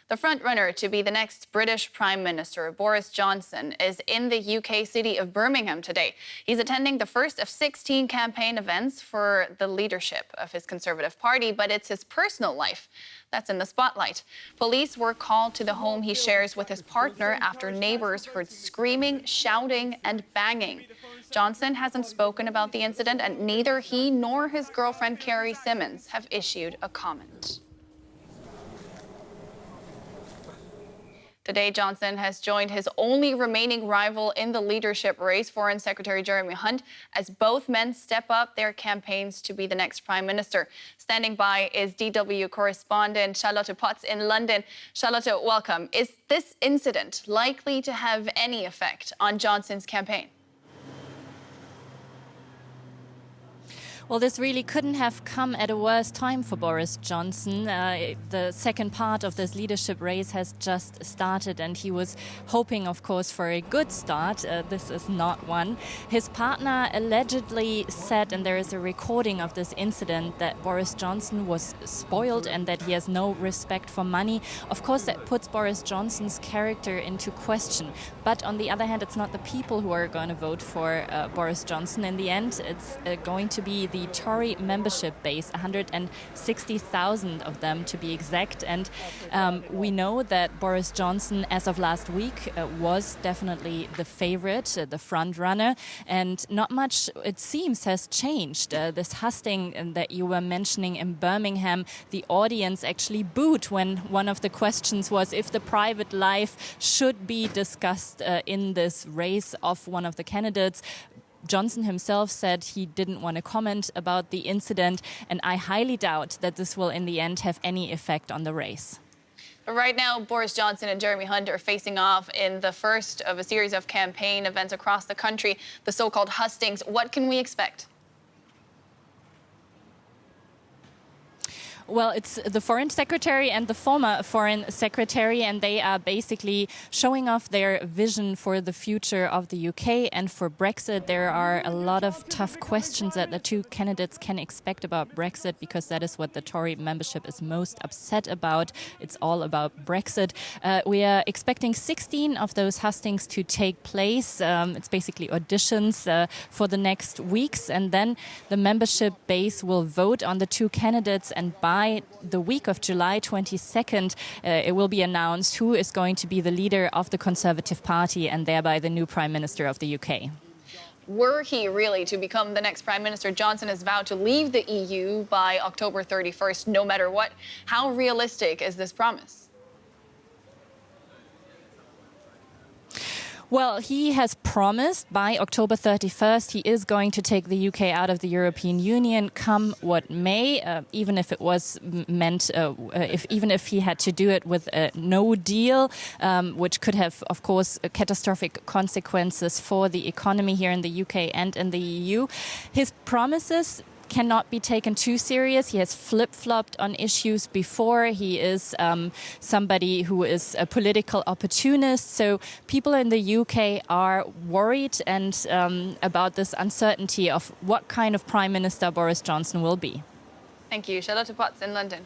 The frontrunner to be the next British Prime Minister, Boris Johnson, is in the UK city of Birmingham today. He's attending the first of 16 campaign events for the leadership of his Conservative Party, but it's his personal life that's in the spotlight. Police were called to the home he shares with his partner after neighbours heard screaming, shouting and banging. Johnson hasn't spoken about the incident, and neither he nor his girlfriend Carrie Symonds have issued a comment. Today, Johnson has joined his only remaining rival in the leadership race, Foreign Secretary Jeremy Hunt, as both men step up their campaigns to be the next Prime Minister. Standing by is DW correspondent Charlotte Potts in London. Charlotte, welcome. Is this incident likely to have any effect on Johnson's campaign? Well, this really couldn't have come at a worse time for Boris Johnson. The second part of this leadership race has just started, and he was hoping, of course, for a good start. This is not one. His partner allegedly said, and there is a recording of this incident, that Boris Johnson was spoiled and that he has no respect for money. Of course, that puts Boris Johnson's character into question. But on the other hand, it's not the people who are going to vote for Boris Johnson. In the end, it's going to be the Tory membership base, 160,000 of them to be exact. And we know that Boris Johnson, as of last week, was definitely the favorite, the front runner. And not much, it seems, has changed. This hustling that you were mentioning in Birmingham, the audience actually booed when one of the questions was if the private life should be discussed in this race of one of the candidates. Johnson himself said he didn't want to comment about the incident, and I highly doubt that this will in the end have any effect on the race. Right now, Boris Johnson and Jeremy Hunt are facing off in the first of a series of campaign events across the country, the so-called hustings. What can we expect? Well, it's the Foreign Secretary and the former Foreign Secretary, and they are basically showing off their vision for the future of the UK and for Brexit. There are a lot of tough questions that the two candidates can expect about Brexit, because that is what the Tory membership is most upset about. It's all about Brexit. We are expecting 16 of those hustings to take place. It's basically auditions for the next weeks, and then the membership base will vote on the two candidates, and by the week of July 22nd, it will be announced who is going to be the leader of the Conservative Party and thereby the new Prime Minister of the UK. Were he really to become the next Prime Minister, Johnson has vowed to leave the EU by October 31st, no matter what. How realistic is this promise? Well, he has promised by October 31st he is going to take the UK out of the European Union, come what may, even if it was meant, even if he had to do it with a no deal, which could have, of course, catastrophic consequences for the economy here in the UK and in the EU. His promises cannot be taken too serious. He has flip-flopped on issues before. He is somebody who is a political opportunist. So people in the UK are worried and about this uncertainty of what kind of Prime Minister Boris Johnson will be. Thank you. Charlotte Potts in London.